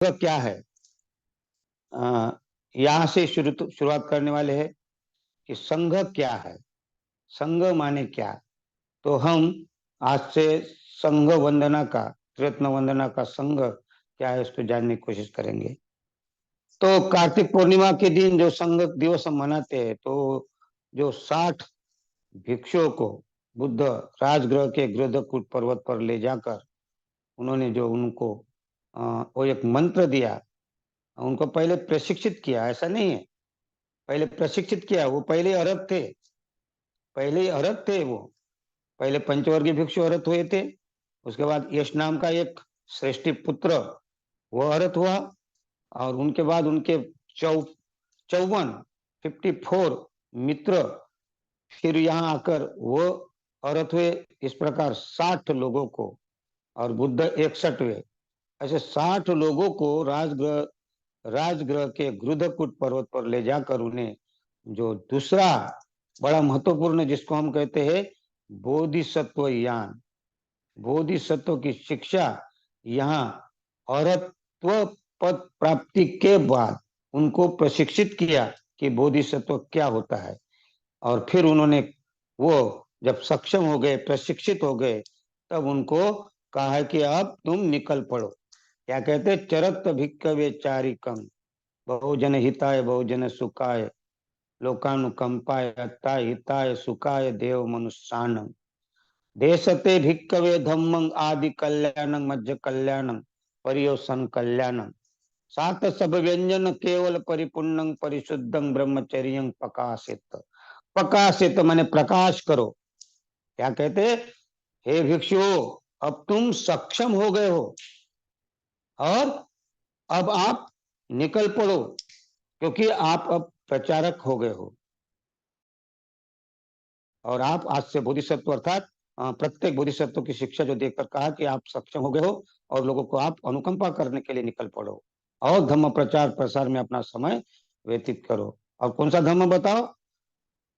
तो क्या है, यहाँ से शुरुआत करने वाले हैं कि संघ क्या है। संघ माने क्या। तो हम आज से संघ वंदना का, रत्न वंदना का संघ क्या है उसको जानने की कोशिश करेंगे। तो कार्तिक पूर्णिमा के दिन जो संघ दिवस हम मनाते हैं, तो जो 60 भिक्षुओं को बुद्ध राजगृह के गृधकूट पर्वत पर ले जाकर उन्होंने जो उनको वो एक मंत्र दिया, उनको पहले प्रशिक्षित किया। ऐसा नहीं है, पहले प्रशिक्षित किया। वो पहले अरब थे, पहले ही अरब थे वो। पहले पंचवर्गीय भिक्षु अरहत हुए थे। उसके बाद यश नाम का एक श्रेष्ठी पुत्र वो अरहत हुआ। और उनके बाद उनके 54 मित्र फिर यहाँ आकर वो अरहत हुए। इस प्रकार 60 लोगों को, और बुद्ध 61वें, ऐसे 60 लोगों को राजगृह के गृधकूट पर्वत पर ले जाकर उन्हें जो दूसरा बड़ा महत्वपूर्ण, जिसको हम कहते हैं बोधिसत्व यान, बोधिसत्व की शिक्षा, यहाँ औरत्व पद प्राप्ति के बाद उनको प्रशिक्षित किया कि बोधिसत्व क्या होता है। और फिर उन्होंने वो जब सक्षम हो गए, प्रशिक्षित हो गए, तब उनको कहा है कि अब तुम निकल पड़ो। क्या कहते, चरत भिक्कवे चारिकम बहुजन हिताय बहुजन सुखाय लोकानुकंपाय अत्ताय हिताय सुखाय देव मनुष्यानम देशते भिक्कवे धम्मं आदि कल्याणं मध्य कल्याणं परियोसन कल्याणं सात सब व्यंजन केवल परिपूर्णं परिशुद्धं ब्रह्मचर्यं प्रकाशित। प्रकाशित माने प्रकाश करो। क्या कहते, हे भिक्षुओं, अब तुम सक्षम हो गए हो और अब आप निकल पड़ो, क्योंकि आप अब प्रचारक हो गए हो। और आप आज से बोधिसत्व अर्थात प्रत्येक बोधिसत्व की शिक्षा जो देखकर कहा कि आप सक्षम हो गए हो और लोगों को आप अनुकंपा करने के लिए निकल पड़ो और धम्म प्रचार प्रसार में अपना समय व्यतीत करो। और कौन सा धम्म बताओ,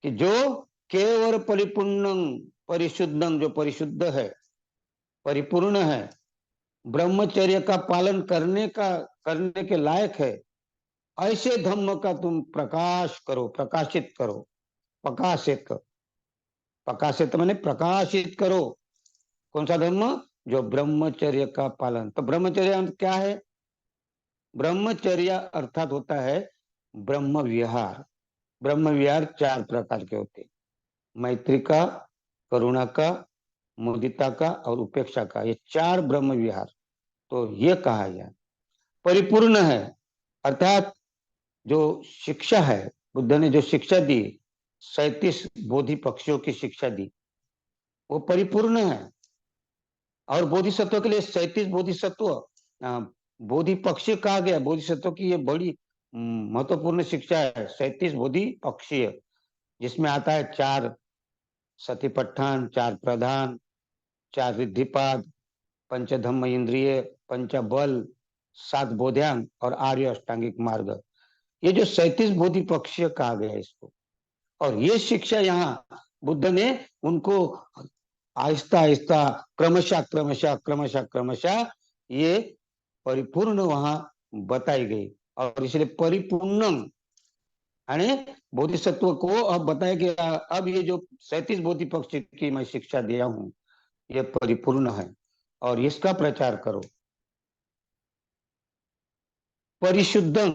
कि जो केवल परिपूर्ण परिशुद्धं, जो परिशुद्ध है, परिपूर्ण है, ब्रह्मचर्य का पालन करने के लायक है, ऐसे धम्म का तुम प्रकाश करो, प्रकाशित करो। प्रकाशित, प्रकाशित माने प्रकाशित करो। कौन सा धर्म, जो ब्रह्मचर्य का पालन। तो ब्रह्मचर्य क्या है, ब्रह्मचर्य अर्थात होता है ब्रह्म विहार। ब्रह्म विहार 4 प्रकार के होते, मैत्री का, करुणा का, मुदिता का और उपेक्षा का, ये 4 ब्रह्म विहार। तो ये कहा गया परिपूर्ण है, अर्थात जो शिक्षा है, बुद्ध ने जो शिक्षा दी, 37 बोधि पक्षियों की शिक्षा दी, वो परिपूर्ण है। और बोधिसत्व के लिए 37 बोधिसत्व, बोधि पक्षी कहा गया। बोधिसत्व की ये बड़ी महत्वपूर्ण शिक्षा है, 37 बोधि पक्षी, जिसमें आता है 4 सतिपट्ठान, 4 प्रधान, 4 रिद्धिपाद, पंचधम्म इंद्रिय, पंचबल, 7 बोध्यांग और आर्य अष्टांगिक मार्ग। ये जो 37 बोधि पक्षी कहा गया है इसको। और ये शिक्षा यहाँ बुद्ध ने उनको आहिस्ता आहिस्ता, क्रमशः क्रमशः क्रमशः क्रमशः ये परिपूर्ण वहां बताई गई। और इसलिए परिपूर्ण यानी बोधिसत्व को अब बताया गया, अब ये जो 37 बोधि पक्ष की मैं शिक्षा दिया हूं, ये परिपूर्ण है और इसका प्रचार करो। परिशुद्धं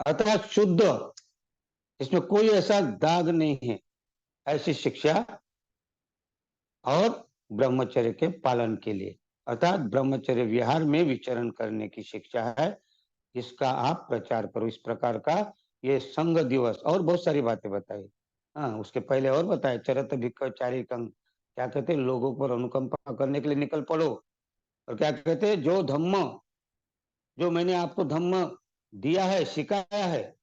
अर्थात शुद्ध, इसमें कोई ऐसा दाग नहीं है, ऐसी शिक्षा। और ब्रह्मचर्य के पालन के लिए, अर्थात ब्रह्मचर्य विहार में विचरण करने की शिक्षा है, इसका आप प्रचार करो। इस प्रकार का ये संघ दिवस, और बहुत सारी बातें बताई। हाँ, उसके पहले और बताया, चरत भिक्ख चारिकं, क्या कहते, लोगों पर अनुकंपा करने के लिए निकल पड़ो। और क्या कहते, जो धम्म, जो मैंने आपको धम्म दिया है, सिखाया है,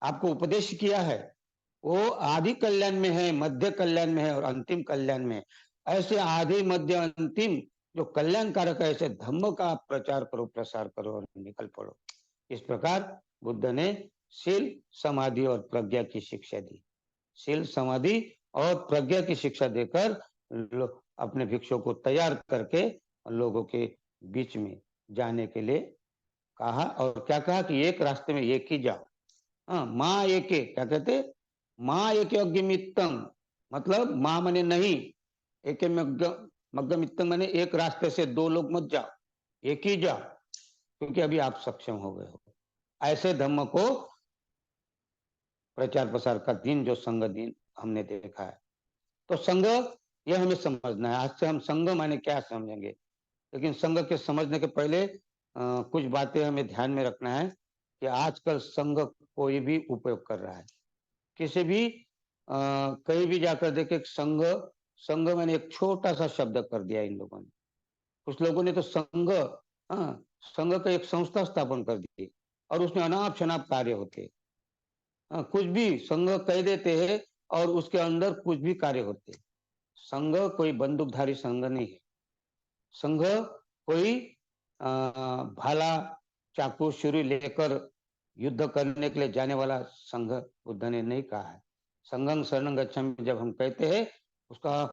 आपको उपदेश किया है, वो आदि कल्याण में है, मध्य कल्याण में है और अंतिम कल्याण में है। ऐसे आदि मध्य अंतिम जो कल्याणकारक है, ऐसे धम्म का आप प्रचार करो, प्रसार करो और निकल पड़ो। इस प्रकार बुद्ध ने शील, समाधि और प्रज्ञा की शिक्षा दी। शील, समाधि और प्रज्ञा की शिक्षा देकर अपने भिक्षुओं को तैयार करके लोगों के बीच में जाने के लिए कहा, और क्या कहा कि एक रास्ते में एक ही जाओ। हाँ, माँ एके, क्या कहते, माँ एके अग्निमित्तम, मतलब माँ माने नहीं, एके मग्गमित्तम माने एक रास्ते से दो लोग मत जाओ, एक ही जाओ, क्योंकि अभी आप सक्षम हो गए हो। ऐसे धम्म को प्रचार प्रसार का दिन, जो संघ दिन हमने देखा है। तो संघ, यह हमें समझना है। आज से हम संघ माने क्या समझेंगे, लेकिन संघ के समझने के पहले कुछ बातें हमें ध्यान में रखना है कि आजकल संघ कोई भी उपयोग कर रहा है। किसी भी कहीं भी जाकर देखे, संघ, संघ मैंने एक छोटा सा शब्द कर दिया इन लोगों ने। कुछ लोगों ने तो संघ, हाँ, संघ का एक संस्था स्थापन कर दी, और उसमें अनाप शनाप कार्य होते, कुछ भी संघ कह देते हैं और उसके अंदर कुछ भी कार्य होते। संघ कोई बंदूकधारी संघ नहीं है। संघ कोई भाला चाकू छुरी लेकर युद्ध करने के लिए जाने वाला संघ बुद्ध ने नहीं कहा है। संघं शरणं गच्छामि जब हम कहते हैं, उसका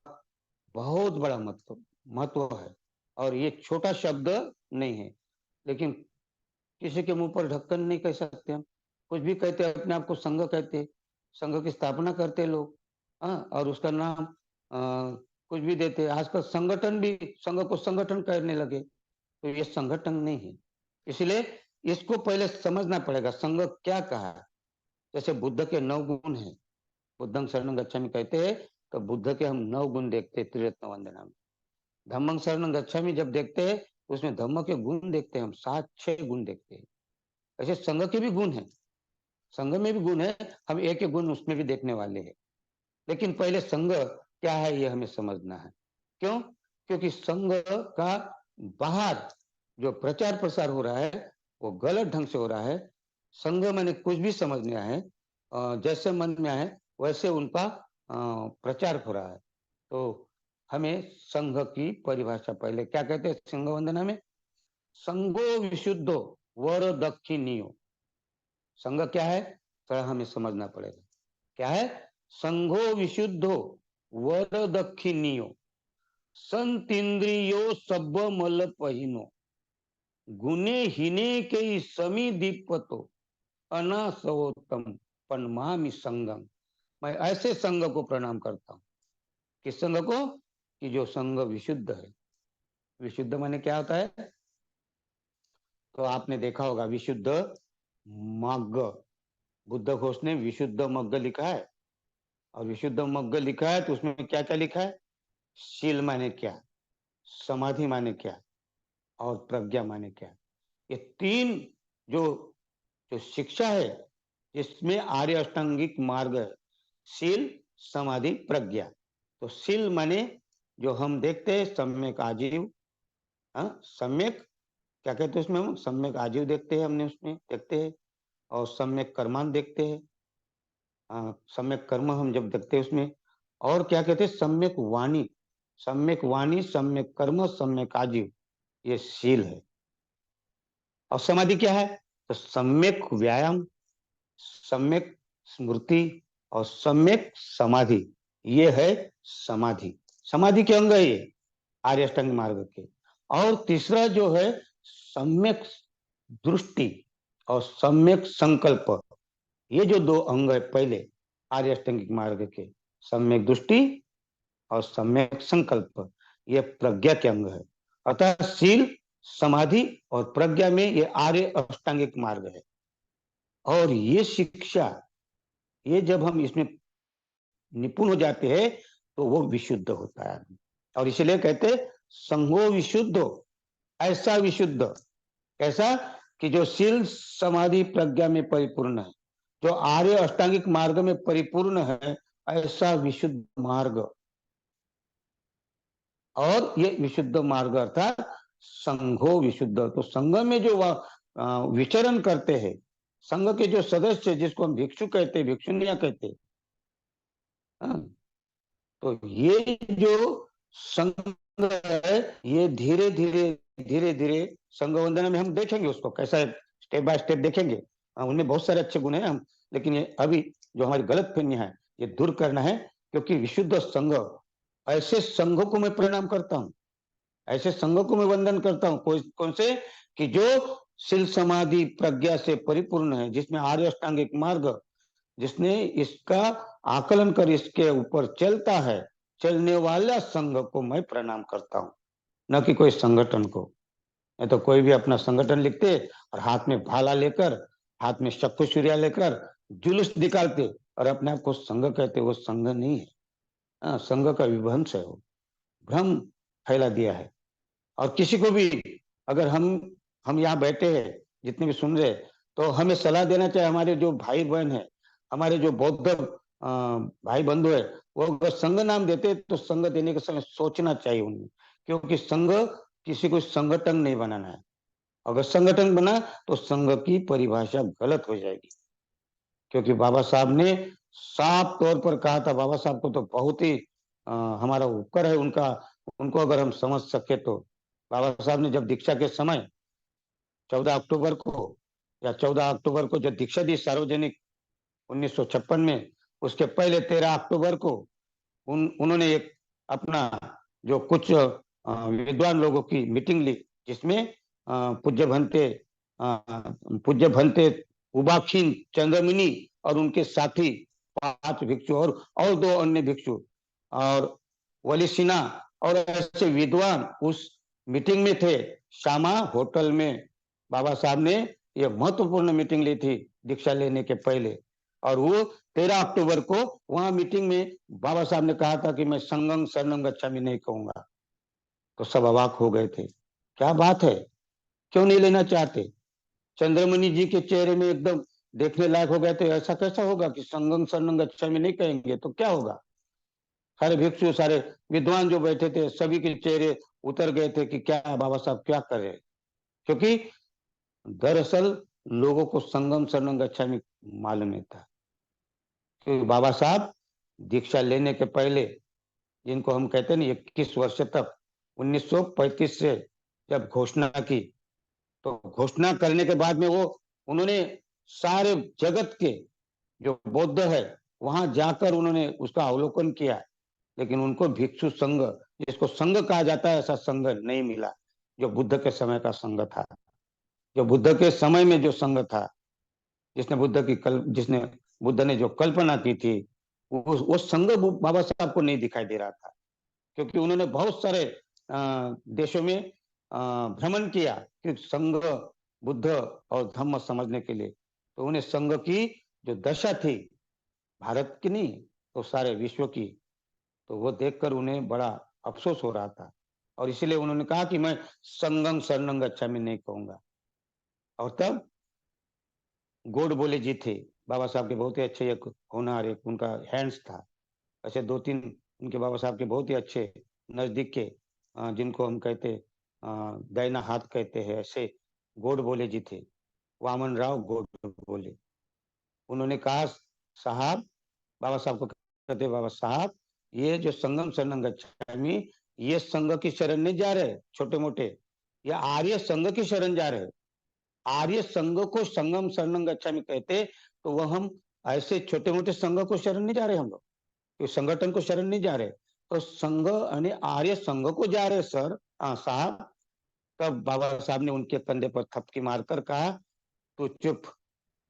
बहुत बड़ा महत्व है, और ये छोटा शब्द नहीं है। लेकिन किसी के मुंह पर ढक्कन नहीं कह सकते हम, कुछ भी कहते हैं, अपने आप को संघ कहते, संघ की स्थापना करते लोग, हाँ, और उसका नाम कुछ भी देते। आजकल संगठन भी, संघ को संगठन कहने लगे, तो ये संगठन नहीं है। इसलिए इसको पहले समझना पड़ेगा, संघ क्या कहा है। जैसे बुद्ध के 9 गुण हैं, बुद्धं शरणं गच्छामि कहते हैं, तो बुद्ध के हम 9 गुण देखते हैं त्रिरत्न वंदना में। धम्मं शरणं गच्छामि जब देखते हैं, उसमें धम्म के गुण देखते हैं हम, 7-6 गुण देखते हैं। ऐसे संघ के भी गुण हैं, संघ में भी गुण है, हम एक एक गुण उसमें भी देखने वाले हैं। लेकिन पहले संघ क्या है ये हमें समझना है। क्यों? क्योंकि संघ का बाहर जो प्रचार प्रसार हो रहा है वो गलत ढंग से हो रहा है। संघ मैंने कुछ भी समझ में आए, जैसे मन में आए वैसे उनका प्रचार हो रहा है। तो हमें संघ की परिभाषा पहले क्या कहते हैं संघ वंदना में, संघो विशुद्धो वर दक्षिणियो। संघ क्या है, थोड़ा हमें समझना पड़ेगा। क्या है? संघो विशुद्धो वर दक्षिणियो संतीन्द्रियो सब मल पहिनो गुने हिने के समी दीपतो अनासवोत्तम पन्मामि संगम। मैं ऐसे संघ को प्रणाम करता हूँ। किस संघ को? कि जो संघ विशुद्ध है। विशुद्ध माने क्या होता है? तो आपने देखा होगा विशुद्ध मग्ग, बुद्ध घोष ने विशुद्ध मग्ग लिखा है, और विशुद्ध मग्ग लिखा है तो उसमें क्या क्या लिखा है? शील माने क्या, समाधि माने क्या, और प्रज्ञा माने क्या। ये तीन जो जो शिक्षा है, इसमें आर्य अष्टांगिक मार्ग है, शील समाधि प्रज्ञा। तो शील माने जो हम देखते हैं सम्यक आजीव, हाँ, सम्यक क्या कहते हैं उसमें, हम सम्यक आजीव देखते हैं, हमने उसमें देखते हैं, और सम्यक कर्मांत देखते हैं, सम्यक कर्म हम जब देखते हैं उसमें, और क्या कहते हैं सम्यक वाणी, सम्यक वाणी, सम्यक कर्म, सम्यक आजीव, ये शील है। और समाधि क्या है? तो सम्यक व्यायाम, सम्यक स्मृति, और सम्यक समाधि, ये है समाधि। समाधि के अंग है ये आर्य अष्टांग मार्ग के। और तीसरा जो है सम्यक दृष्टि और सम्यक संकल्प, ये जो दो अंग है पहले आर्य अष्टांगिक मार्ग के, सम्यक दृष्टि और सम्यक संकल्प, ये प्रज्ञा के अंग है। अतः शील समाधि और प्रज्ञा में ये आर्य अष्टांगिक मार्ग है। और ये शिक्षा, ये जब हम इसमें निपुण हो जाते हैं तो वो विशुद्ध होता है। और इसलिए कहते संघो विशुद्ध, ऐसा विशुद्ध, कैसा कि जो शील समाधि प्रज्ञा में परिपूर्ण है, जो आर्य अष्टांगिक मार्ग में परिपूर्ण है, ऐसा विशुद्ध मार्ग। और ये विशुद्ध मार्ग अर्थात संघो विशुद्ध। तो संघ में जो विचरण करते हैं, संघ के जो सदस्य जिसको हम भिक्षु कहते, भिक्षुनिया कहते, तो ये जो संघ है ये धीरे धीरे संघ वंदना में हम देखेंगे उसको कैसा है, स्टेप बाय स्टेप देखेंगे। उनमें बहुत सारे अच्छे गुण हैं, हम लेकिन ये अभी जो हमारी गलत फहमियां है ये दूर करना है। क्योंकि विशुद्ध संघ, ऐसे संघों को मैं प्रणाम करता हूँ, ऐसे संघों को मैं वंदन करता हूँ। कौन से? कि जो शील समाधि प्रज्ञा से परिपूर्ण है, जिसमें आर्य अष्टांगिक मार्ग, जिसने इसका आकलन कर इसके ऊपर चलता है, चलने वाला संघ को मैं प्रणाम करता हूँ, न कि कोई संगठन को। नहीं तो कोई भी अपना संगठन लिखते और हाथ में भाला लेकर, हाथ में चक्कू सूर्या लेकर जुलूस निकालते और अपने आप को संघ कहते। वो संघ नहीं है। संघ का विध्वंस है, वो भ्रम फैला दिया है। और किसी को भी, अगर हम यहाँ बैठे हैं, जितने भी सुन रहे, तो हमें सलाह देना चाहिए, हमारे जो भाई बहन है, हमारे जो बौद्ध भाई बंधु है, वो अगर संघ नाम देते तो संघ देने के समय सोचना चाहिए उन्हें, क्योंकि संघ किसी को संगठन नहीं बनाना है। अगर संगठन बना तो संघ की परिभाषा गलत हो जाएगी, क्योंकि बाबा साहब ने साफ तौर पर कहा था। बाबा साहब को तो बहुत ही हमारा उपकार है उनका, उनको अगर हम समझ सके तो। बाबा साहब ने जब दीक्षा के समय 14 अक्टूबर को, या 14 अक्टूबर को जब दीक्षा दी सार्वजनिक 1956 में, उसके पहले 13 अक्टूबर को उन्होंने एक अपना जो कुछ विद्वान लोगों की मीटिंग ली, जिसमें पूज्य भंते उबाखिन चंद्रमुनि और उनके साथी 5 भिक्षु और 2 अन्य भिक्षु और वली सिन्हा और ऐसे विद्वान उस मीटिंग में थे। श्यामा होटल में बाबा साहब ने यह महत्वपूर्ण मीटिंग ली थी दीक्षा लेने के पहले। और वो 13 अक्टूबर को वहां मीटिंग में बाबा साहब ने कहा था कि मैं संगम शरणम गच्छामि नहीं कहूंगा। तो सब अवाक हो गए थे, क्या बात है, क्यों नहीं लेना चाहते? चंद्रमणि जी के चेहरे में एकदम देखने लायक हो गए थे। ऐसा कैसा होगा कि संगम शरणम गच्छामि नहीं कहेंगे तो क्या होगा? सारे भिक्षु, सारे विद्वान जो बैठे थे, सभी के चेहरे उतर गए थे कि क्या बाबा साहब क्या कर रहे। क्योंकि दरअसल लोगों को संगम शरणम गच्छामि मालूम नहीं था। क्योंकि बाबा साहब दीक्षा लेने के पहले, जिनको हम कहते हैं ना 21 वर्ष तक, 1935 से जब घोषणा की, तो घोषणा करने के बाद में वो उन्होंने सारे जगत के जो बौद्ध है वहां जाकर उन्होंने उसका अवलोकन किया। लेकिन उनको भिक्षु संघ, जिसको संघ कहा जाता है, ऐसा संघ नहीं मिला जो बुद्ध के समय का संघ था। जो बुद्ध के समय में जो संघ था, जिसने बुद्ध ने जो कल्पना की थी, वो संघ बाबा साहब को नहीं दिखाई दे रहा था। क्योंकि उन्होंने बहुत सारे देशों में भ्रमण किया कि संघ, बुद्ध और धम्म समझने के लिए। तो उन्हें संघ की जो दशा थी, भारत की नहीं तो सारे विश्व की, तो वो देखकर उन्हें बड़ा अफसोस हो रहा था। और इसलिए उन्होंने कहा कि मैं संगम शरणम गच्छामि नहीं कहूंगा। और तब गोड बोले जी थे, बाबा साहब के बहुत ही अच्छे एक होनहार, एक उनका हैंड्स था। ऐसे 2-3 उनके बाबा साहब के बहुत ही अच्छे नजदीक के, जिनको हम कहते दैना हाथ कहते हैं, ऐसे गोड बोले जी थे, वामन राव गोड बोले। उन्होंने कहा, साहब, बाबा साहब को कहते, बाबा साहब, ये जो संगम शरणम गच्छामि, ये संघ की शरण नहीं जा रहे छोटे मोटे, ये आर्य संघ की शरण जा रहे। आर्य संघ को संगम शरणम गच्छामि कहते, तो वह हम ऐसे छोटे मोटे संघ को शरण नहीं जा रहे हम लोग, तो संगठन को शरण नहीं जा रहे, तो संघ यानी आर्य संघ को जा रहे सर, साहब। तब बाबा साहब ने उनके कंधे पर थपकी मारकर कहा, तू चुप,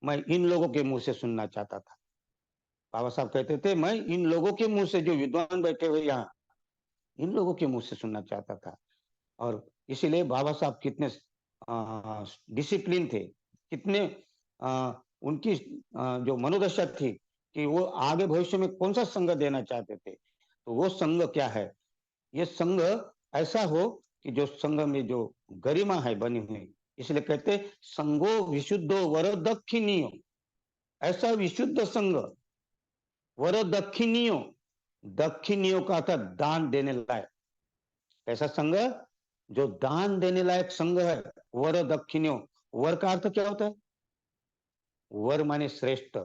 मैं इन लोगों के मुंह से सुनना चाहता था। बाबा साहब कहते थे, मैं इन लोगों के मुंह से, जो विद्वान बैठे हुए यहाँ, इन लोगों के मुंह से सुनना चाहता था। और इसीलिए बाबा साहब कितने डिसिप्लिन थे, कितने उनकी जो मनोदशा थी कि वो आगे भविष्य में कौन सा संघ देना चाहते थे। तो वो संघ क्या है, ये संघ ऐसा हो कि जो संघ में जो गरिमा है बनी हुई, इसलिए कहते संघो विशुद्धो वर दक्षिणियो, ऐसा विशुद्ध संघ, वर दक्षिणियो, दक्षिणियो का था दान देने लायक, ऐसा संघ जो दान देने लायक संघ है, वर दक्षिणियो। वर का अर्थ क्या होता है? वर माने श्रेष्ठ,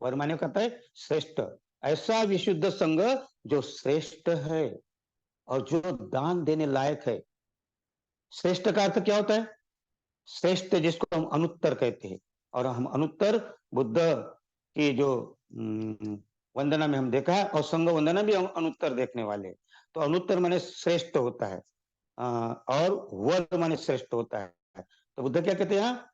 वर माने कहता है श्रेष्ठ। ऐसा विशुद्ध संघ जो श्रेष्ठ है और जो दान देने लायक है। श्रेष्ठ का अर्थ क्या होता है? श्रेष्ठ जिसको हम अनुत्तर कहते हैं, और हम अनुत्तर बुद्ध की जो वंदना में हम देखा है, और संघ वंदना भी हम अनुत्तर देखने वाले। तो अनुत्तर माने श्रेष्ठ होता है, और वर माने श्रेष्ठ होता है। तो बुद्ध क्या कहते हैं यहाँ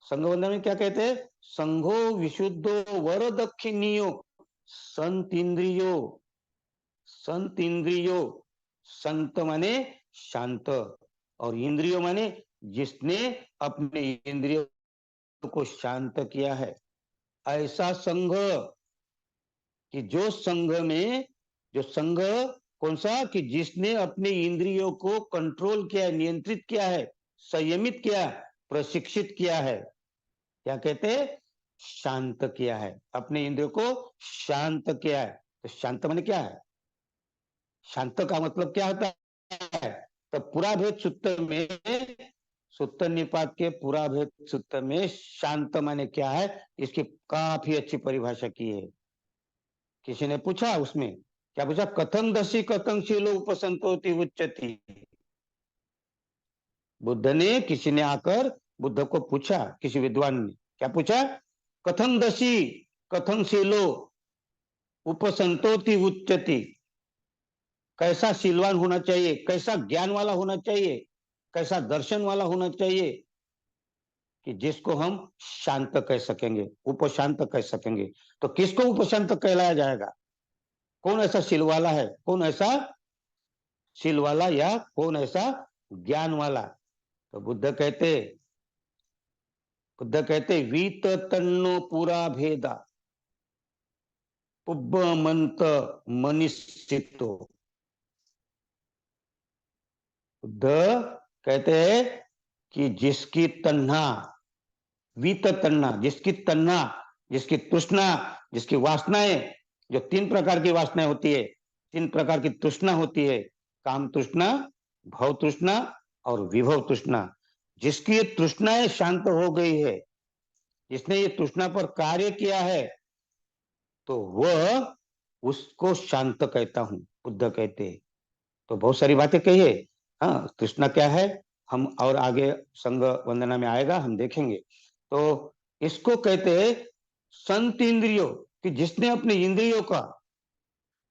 संघ वंदना में, क्या कहते हैं? संघो विशुद्धो वर दक्षिणीयो संत इंद्रियो, संत इंद्रियो, संत माने शांत, और इंद्रियो माने जिसने अपने इंद्रियों को शांत किया है। ऐसा संघ, कि जो संघ में, जो संघ कौन सा, कि जिसने अपने इंद्रियों को कंट्रोल किया है, नियंत्रित किया है, संयमित किया, प्रशिक्षित किया है। क्या कहते हैं? शांत किया है, अपने इंद्रियों को शांत किया है। तो शांत माने क्या है? शांत का मतलब क्या होता है? तो पूरा भेद सूत्र में, सूत्र निपात के पूरा भेद सूत्र में शांत माने क्या है, इसकी काफी अच्छी परिभाषा की है। किसी ने पूछा उसमें, क्या पूछा? कथं दशी कथं शीलो उपसंतोति उच्चति। बुद्ध ने, किसी ने आकर बुद्ध को पूछा, किसी विद्वान ने क्या पूछा? कथं दशी कथं शीलो उपसंतोति उच्चति। कैसा शीलवान होना चाहिए, कैसा ज्ञान वाला होना चाहिए, कैसा दर्शन वाला होना चाहिए, कि जिसको हम शांत कह सकेंगे, उपशांत कह सकेंगे। तो किसको उपशांत कहलाया जाएगा? कौन ऐसा शील वाला है, कौन ऐसा शील वाला, या कौन ऐसा ज्ञान वाला? तो बुद्ध कहते वीत तन्नो पूरा भेदा उब्बमंत मनिष्ठितो। बुद्ध कहते हैं कि जिसकी तन्हा, वीत तन्ना, जिसकी तन्ना, जिसकी तृष्णा, जिसकी वासनाएं, जो तीन प्रकार की वासनाएं होती है, तीन प्रकार की तृष्णा होती है, काम तृष्णा, भव तृष्णा और विभव तृष्णा। जिसकी ये तृष्णाएं शांत हो गई है, जिसने ये तृष्णा पर कार्य किया है, तो वह, उसको शांत कहता हूं, बुद्ध कहते हैं। तो बहुत सारी बातें कही है। हाँ, तृष्णा क्या है, हम और आगे संघ वंदना में आएगा, हम देखेंगे। तो इसको कहते हैं संत इंद्रियों, कि जिसने अपने इंद्रियों का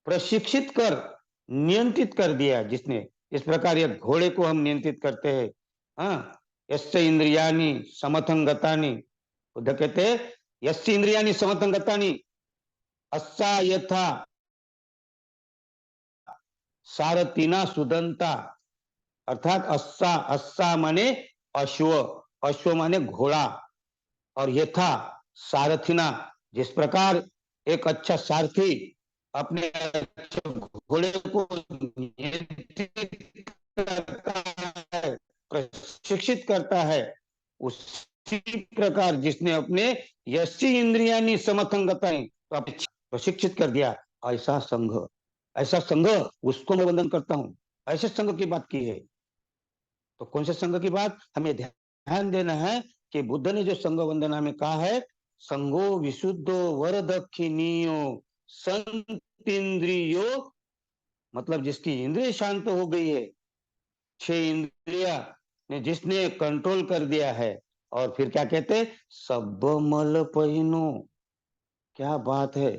प्रशिक्षित कर, नियंत्रित कर दिया, जिसने, इस प्रकार ये घोड़े को हम नियंत्रित करते हैं। हाँ, यस्य इंद्रियानि समथंगतानि। बुद्ध कहते हैं यस्य इंद्रियानि समथंगतानि अस्सा यथा सारथीना सुदंता। अर्थात अस्सा, अस्सा माने अश्व, अश्व माने घोड़ा, और यथा सारथीना, जिस प्रकार एक अच्छा सारथी अपने घोड़े को नियंत्रित करता है, प्रशिक्षित करता है, उसी प्रकार जिसने अपने यशी इंद्रियानी समथंगताएं तो प्रशिक्षित कर दिया, ऐसा संघ, ऐसा संघ, उसको मैं वंदन करता हूं। ऐसे संघ की बात की है। तो कौन से संघ की बात हमें ध्यान देना है, कि बुद्ध ने जो संघ वंदना में कहा है, संघो विशुद्धो वर दक्षिणीयो संत इंद्रियो, मतलब जिसकी इंद्रिय शांत हो गई है, छह इंद्रिया ने जिसने कंट्रोल कर दिया है। और फिर क्या कहते? सब मल पहिनो। क्या बात है!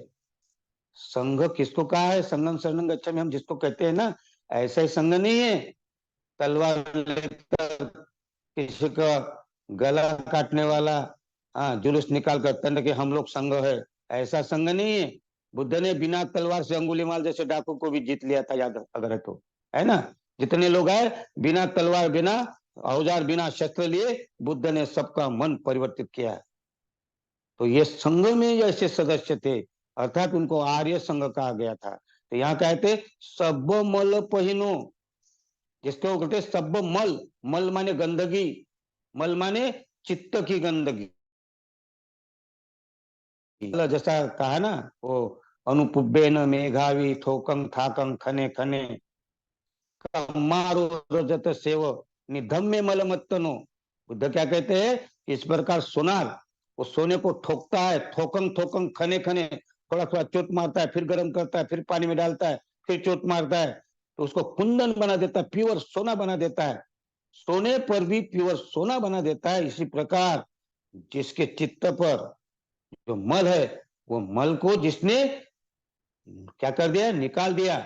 संघ किसको कहा है? संगम शरणं गच्छामि हम जिसको कहते हैं ना, ऐसा ही संघ नहीं है तलवार लेकर किसी का गला काटने वाला, हाँ, जुलूस निकाल कर तंड के हम लोग संघ है, ऐसा संघ नहीं है। बुद्ध ने बिना तलवार से अंगुलीमाल जैसे डाकू को भी जीत लिया था, याद अगर है तो, है ना? जितने लोग आए, बिना तलवार, बिना औजार, बिना शस्त्र लिए बुद्ध ने सबका मन परिवर्तित किया। तो ये संघ में ऐसे सदस्य थे, अर्थात उनको आर्य संघ कहा गया था। तो यहाँ कहते सब मल पहिनो, जिसको कहते सब मल, मल माने गंदगी, मल माने चित्त की गंदगी। जैसा कहा ना वो, अनुपुब्बे न मेघावी ठोकंग ठाकंग खने खने मारो रजत सेव निधम्य मलमत्तनो। बुद्ध क्या कहते हैं? इस प्रकार सोनार, वो सोने को ठोकता है, ठोकंग ठोकंग खने खने, थोड़ा थोड़ा चोट मारता है, फिर गर्म करता है, फिर पानी में डालता है, फिर चोट मारता है, तो उसको कुंदन बना देता है, प्योर सोना बना देता है। सोने पर भी प्योर सोना बना देता है। इसी प्रकार जिसके चित्त पर जो मल है, वो मल को जिसने क्या कर दिया, निकाल दिया।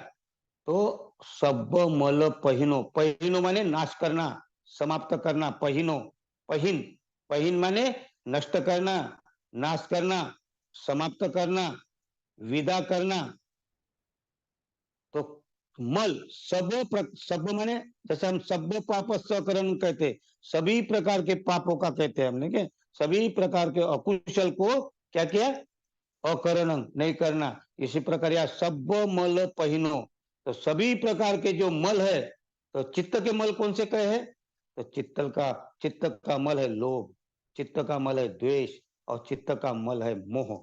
तो सब मल पहिनो, पहिनो माने नाश करना, समाप्त करना, पहिनो। पहिन, पहिन माने नष्ट करना, नाश करना, समाप्त करना, विदा करना। तो मल सब माने जैसे हम सब पाप सकरण कहते, सभी प्रकार के पापों का कहते हैं हमने के, सभी प्रकार के अकुशल को क्या किया, अकरण नहीं करना। इसी प्रकार या सब मल पहिनो, तो सभी प्रकार के जो मल है, तो चित्त के मल कौन से कहे हैं, तो चित्त का मल है लोभ, चित्त का मल है द्वेष, और चित्त का मल है मोह।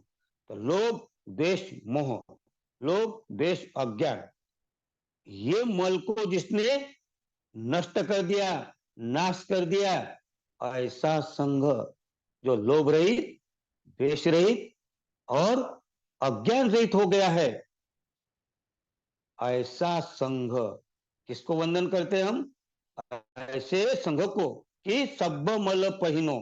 तो लोभ, द्वेष, मोह, लोभ, द्वेष, अज्ञान, ये मल को जिसने नष्ट कर दिया, नाश कर दिया, ऐसा संघ जो लोभ रहित, द्वेष रहित और अज्ञान रहित हो गया है, ऐसा संघ किसको वंदन करते हैं हम, ऐसे संघ को कि सब मल पहिनो,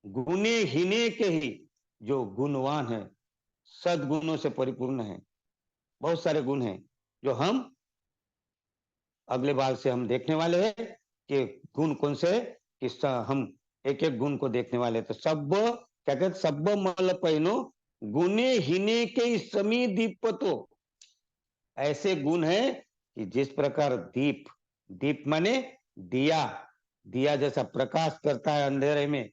गुने हीने के ही जो गुणवान है, सदगुणों से परिपूर्ण है, बहुत सारे गुण हैं जो हम अगले बार से हम देखने वाले हैं कि गुण कौन से, कि हम एक एक गुण को देखने वाले। तो सब क्या कहते, सब मल पहिनो, गुने हीने के समी दीपतो, ऐसे गुण है कि जिस प्रकार दीप, दीप माने दिया, दिया जैसा प्रकाश करता है अंधेरे में,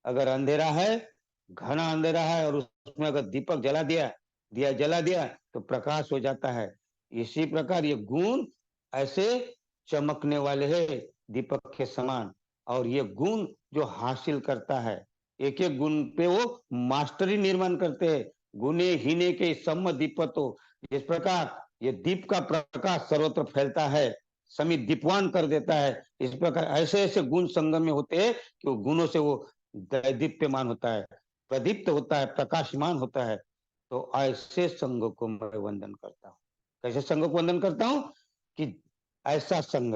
अगर अंधेरा है, घना अंधेरा है, और उसमें अगर दीपक जला दिया, दिया जला दिया, तो प्रकाश हो जाता है। इसी प्रकार ये गुण ऐसे चमकने वाले हैं दीपक के समान, और ये गुण जो हासिल करता है, एक एक गुण पे वो मास्टरी निर्माण करते हैं। गुणे हीने के सम दीपतो, जिस प्रकार ये दीप का प्रकाश सर्वत्र फैलता है, समित दीपवान कर देता है, इस प्रकार ऐसे ऐसे गुण संगम में होते हैं कि वो गुणों से वो दैदीप्यमान होता है, प्रदीप्त होता है, प्रकाशमान होता है। तो ऐसे संघ को मैं वंदन करता हूँ। कैसे संघ को वंदन करता हूँ, कि ऐसा संघ,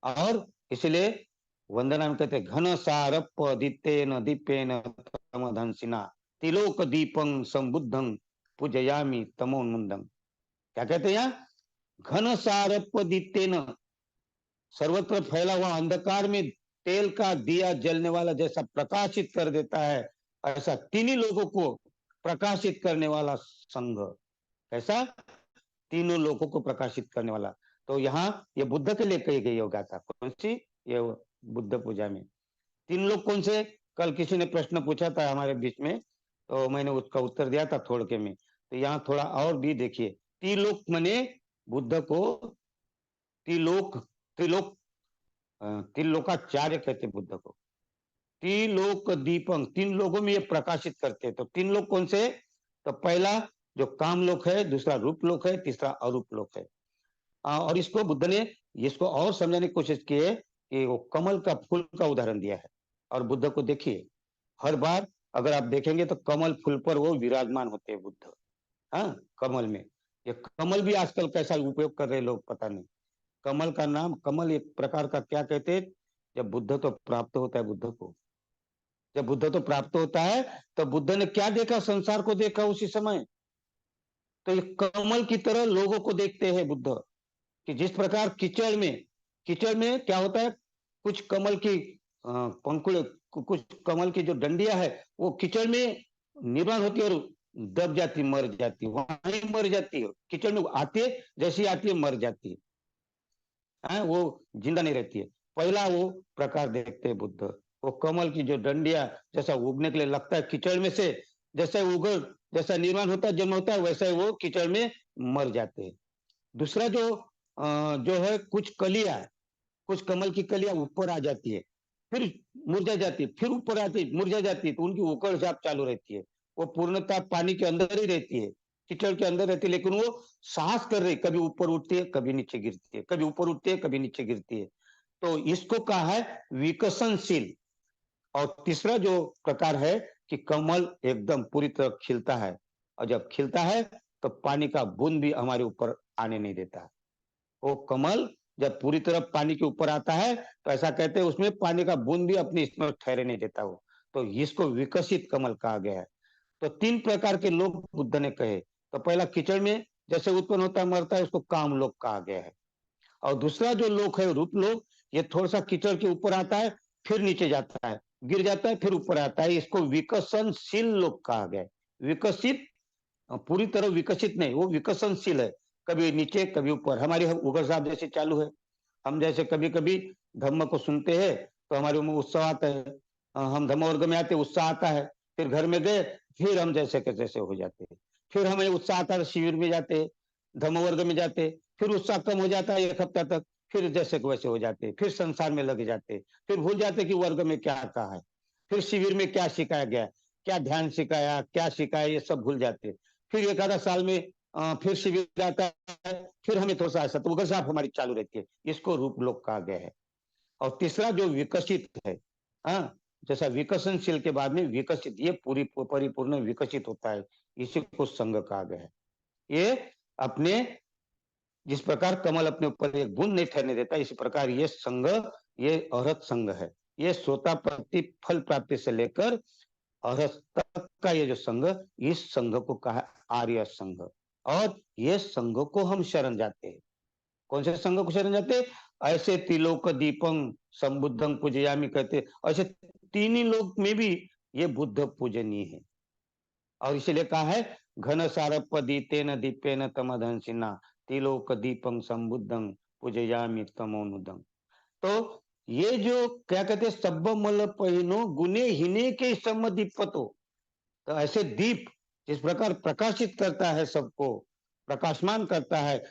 और इसलिए वंदना में कहते घन सारप दितेन दीपेन तमधंसिना तिलोक दीपं संबुद्धं पूजयामि तमोन्मुंदं। क्या कहते हैं यहाँ, घन सारप दितेन, सर्वत्र फैला हुआ अंधकार में तेल का दिया जलने वाला जैसा प्रकाशित कर देता है, ऐसा तीनों लोगों को प्रकाशित करने वाला संघ। ऐसा तीनों लोगों को प्रकाशित करने वाला। तो यहाँ ये बुद्ध के लिए कही गई होगा था, कौन सी, ये बुद्ध पूजा में तीन लोग कौन से, कल किसी ने प्रश्न पूछा था हमारे बीच में, तो मैंने उसका उत्तर दिया था थोड़ के में। तो यहाँ थोड़ा और भी देखिए, त्रिलोक मने बुद्ध को त्रिलोक, त्रिलोक त्रिलोकाचार्य कहते बुद्ध को, त्रिलोक दीपक, तीन लोगों में ये प्रकाशित करते हैं। तो तीन लोग कौन से, तो पहला जो काम लोक है, दूसरा रूप लोक है, तीसरा अरूप लोक है। और इसको बुद्ध ने इसको और समझाने की कोशिश की है कि वो कमल का फूल का उदाहरण दिया है। और बुद्ध को देखिए, हर बार अगर आप देखेंगे तो कमल फूल पर वो विराजमान होते हैं बुद्ध। हाँ, कमल में, ये कमल भी आजकल कैसा उपयोग कर रहे लोग पता नहीं। कमल का नाम, कमल एक प्रकार का क्या कहते हैं, जब बुद्ध तो प्राप्त होता है, बुद्ध को जब बुद्ध तो प्राप्त होता है, तो बुद्ध ने क्या देखा, संसार को देखा उसी समय। तो ये कमल की तरह लोगों को देखते हैं बुद्ध, कि जिस प्रकार कीचड़ में क्या होता है, कुछ कमल की पंखुड़, कुछ कमल की जो डंडियां है, वो कीचड़ में निर्माण होती है और दब जाती, मर जाती, वहीं मर जाती है, कीचड़ में आती है, जैसी आती है मर जाती है, वो जिंदा नहीं रहती है। पहला वो प्रकार देखते हैं बुद्ध, वो कमल की जो डंडिया जैसा उगने के लिए लगता है कीचड़ में से, जैसा उगड़, जैसा निर्माण होता है, जन्म होता है, वैसा ही वो कीचड़ में मर जाते हैं। दूसरा जो है, कुछ कमल की कलियां ऊपर आ जाती है, फिर मुरझा जाती है, फिर ऊपर आती है, मुरझा जाती है, तो उनकी उकड़ झाप चालू रहती है। वो पूर्णतः पानी के अंदर ही रहती है, कीचड़ के अंदर रहती है, लेकिन वो सांस कर रही, कभी ऊपर उठती है, कभी नीचे गिरती है, कभी ऊपर उठती है, कभी नीचे गिरती है। तो इसको कहा है विकसनशील। और तीसरा जो प्रकार है कि कमल एकदम पूरी तरह खिलता है, और जब खिलता है तो पानी का बूंद भी हमारे ऊपर आने नहीं देता। वो कमल जब पूरी तरह पानी के ऊपर आता है, तो ऐसा कहते हैं उसमें पानी का बूंद भी अपनी इसमें ठहरे नहीं देता वो। तो इसको विकसित कमल कहा गया है। तो तीन प्रकार के लोग बुद्ध ने कहे। तो पहला कीचड़ में जैसे उत्पन्न होता है, मरता है, उसको काम लोक कहा गया है। और दूसरा जो लोक है, रूप लोक, ये थोड़ा सा कीचड़ के ऊपर आता है, फिर नीचे जाता है, गिर जाता है, फिर ऊपर आता है। इसको विकसनशील लोग कहा गया है। विकसित पूरी तरह विकसित नहीं, वो विकसनशील है, कभी नीचे कभी ऊपर। हमारी उगर साहब जैसे चालू है। हम जैसे कभी कभी धम्म को सुनते हैं तो हमारे में उत्साह आता है, हम धम्म वर्ग में आते उत्साह आता है, फिर घर में गए फिर हम जैसे के तैसे हो जाते हैं। फिर हमें उत्साह आता है, शिविर में जाते, धम्म वर्ग में जाते, फिर उत्साह कम हो जाता है एक हफ्ता तक, फिर जैसे के वैसे हो जाते, फिर संसार में लग जाते, फिर भूल जाते कि वर्ग में क्या कहा है, फिर शिविर में क्या सिखाया गया, क्या ध्यान सिखाया, क्या सिखाया, ये सब भूल जाते। फिर एक आधा साल में फिर शिविर आता है, फिर हमें थोड़ा सा ऐसा तो साफ हमारी चालू रहती है। इसको रूप लोक कहा गया है। और तीसरा जो विकसित है, हाँ, जैसा विकसनशील के बाद में विकसित, ये पूरी परिपूर्ण विकसित होता है, इसी को संघ कहा गया है। ये अपने जिस प्रकार कमल अपने ऊपर एक बूंद नहीं ठहरने देता, इसी प्रकार ये संघ, ये अरहत संघ है। ये श्रोता प्राप्ति फल प्राप्ति से लेकर अरहत तक का ये जो संघ, इस संघ को कहा आर्य संघ। और ये संघ को हम शरण जाते हैं। कौन से संघ को शरण जाते? ऐसे त्रिलोक दीपं संबुद्धं पूजयामि कहते, ऐसे तीन ही लोक में भी ये बुद्ध पूजनीय है। और इसलिए कहा है घन सारप दीतेन दीपेन तमदंसिना त्रिलोक दीपं संबुद्धं पूजयामि तमोनुदं। तो ये जो क्या कहते सब मल पहिनो गुने हिने के सम दीपतो, तो ऐसे दीप जिस प्रकार प्रकाशित करता है सबको, प्रकाशमान करता है,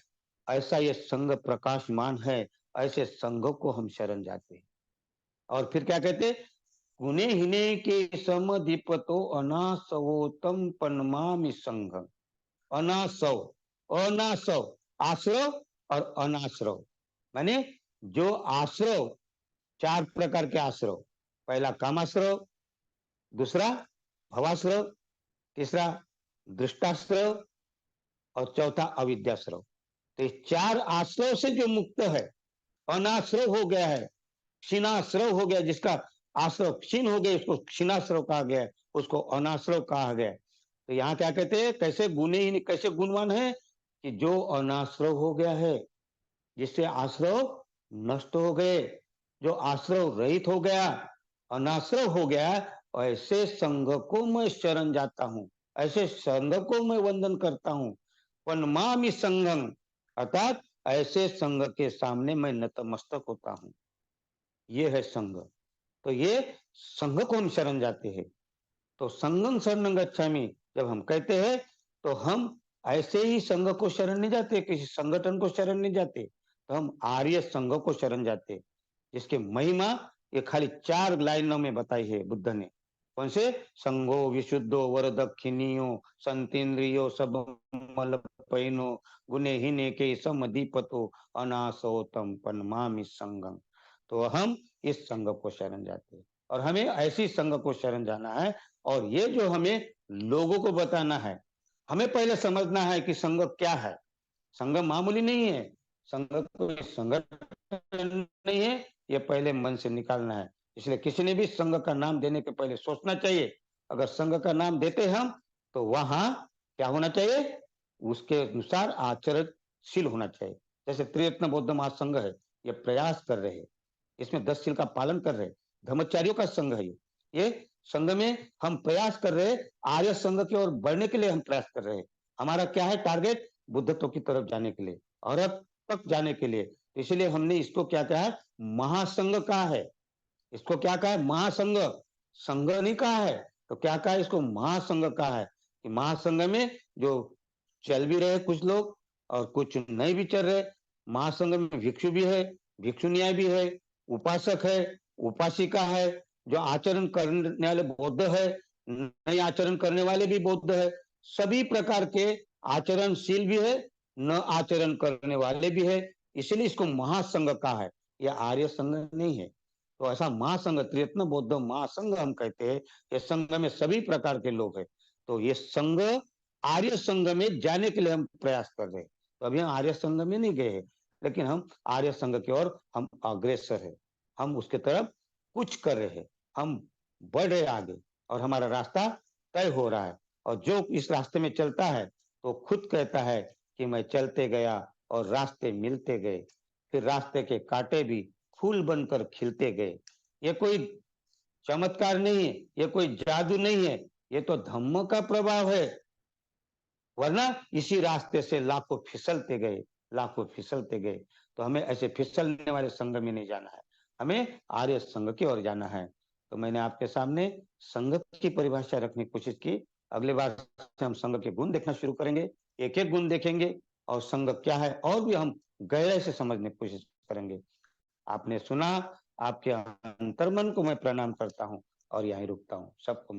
ऐसा ये संघ प्रकाशमान है। ऐसे संघ को हम शरण जाते हैं। और फिर क्या कहते, गुने हिने के सम दीपतो अनासवोतम पन्मामि संघ। अनासव, अनासव आश्रव और अनाश्रव, माने जो आश्रव, चार प्रकार के आश्रव, पहला कामाश्रव, दूसरा भवाश्रव, तीसरा दृष्टाश्रव और चौथा अविद्याश्रव। तो ये चार आश्रव से जो मुक्त है, अनाश्रव हो गया है, क्षीणाश्रव हो गया, जिसका आश्रव क्षीण हो गया उसको क्षीणाश्रव कहा गया है, उसको अनाश्रव कहा गया है। तो यहाँ क्या कहते हैं, कैसे गुणे ही कैसे गुणवान है कि जो अनाश्रव हो गया है, जिससे आश्रव नष्ट हो गए, जो आश्रव रहित हो गया, अनाश्रव हो गया, ऐसे संघ को मैं शरण जाता हूं, ऐसे संघ को मैं वंदन करता हूं। पन्मामि संघं, अर्थात ऐसे संघ के सामने मैं नतमस्तक होता हूं। ये है संघ। तो ये संघ को हम शरण जाते हैं। तो संघं शरणं गच्छामि जब हम कहते हैं तो हम ऐसे ही संघ को शरण नहीं जाते, किसी संगठन को शरण नहीं जाते, तो हम आर्य संघ को शरण जाते, जिसकी महिमा ये खाली 4 लाइनों में बताई है बुद्ध ने। कौन से? संघो विशुद्धो वरदक्षिणियो संतीन्द्रियो सब मल पैनो गुने हिने के समदीपतो अनासोतम पन्मामि संघं। तो हम इस संघ को शरण जाते हैं और हमें ऐसी संघ को शरण जाना है। और ये जो हमें लोगों को बताना है, हमें पहले समझना है कि संघ क्या है। संघ मामूली नहीं है, संघ कोई संगठन नहीं है, ये पहले मन से निकालना है। इसलिए किसी ने भी संघ का नाम देने के पहले सोचना चाहिए। अगर संघ का नाम देते हम तो वहां क्या होना चाहिए, उसके अनुसार आचरणशील होना चाहिए। जैसे त्रिरत्न बौद्ध महासंघ है, ये प्रयास कर रहे हैं, इसमें 10 शील का पालन कर रहे हैं, धर्माचार्यों का संघ है ये संघ में हम प्रयास कर रहे हैं, आर्य संघ की ओर बढ़ने के लिए हम प्रयास कर रहे हैं। हमारा क्या है टारगेट, बुद्धत्व की तरफ जाने के लिए, औरत तक जाने के लिए। इसलिए हमने इसको क्या कहा है, महासंघ कहा है। इसको क्या कहा है, महासंघ, संघ नहीं कहा है। तो क्या कहा है, इसको महासंघ कहा है कि महासंघ में जो चल भी रहे कुछ लोग और कुछ नहीं भी चल रहे। महासंघ में भिक्षु भी है, भिक्षुनिया भी है, उपासक है, उपासिका है, जो आचरण करने वाले बौद्ध है, नहीं आचरण करने वाले भी बौद्ध है, सभी प्रकार के आचरणशील भी है, न आचरण करने वाले भी है। इसलिए इसको महासंघ कहा है, यह आर्य संघ नहीं है। तो ऐसा महासंघ, त्रिरत्न बौद्ध महासंघ हम कहते हैं। ये संघ में सभी प्रकार के लोग हैं। तो ये संघ, आर्य संघ में जाने के लिए हम प्रयास कर रहे हैं। तो अभी हम आर्य संघ में नहीं गए हैं, लेकिन हम आर्य संघ की ओर हम अग्रसर है, हम उसके तरफ कुछ कर रहे हैं, हम बढ़ रहे आगे और हमारा रास्ता तय हो रहा है। और जो इस रास्ते में चलता है तो खुद कहता है कि मैं चलते गया और रास्ते मिलते गए, फिर रास्ते के कांटे भी फूल बनकर खिलते गए। ये कोई चमत्कार नहीं है, ये कोई जादू नहीं है, ये तो धम्म का प्रभाव है। वरना इसी रास्ते से लाखों फिसलते गए। तो हमें ऐसे फिसलने वाले संघ में नहीं जाना है, हमें आर्य संघ की ओर जाना है। तो मैंने आपके सामने संघ की परिभाषा रखने की कोशिश की। अगले बार से हम संघ के गुण देखना शुरू करेंगे, एक एक गुण देखेंगे और संघ क्या है और भी हम गहराई से समझने की कोशिश करेंगे। आपने सुना, आपके अंतर्मन को मैं प्रणाम करता हूँ और यहीं रुकता हूँ। सबको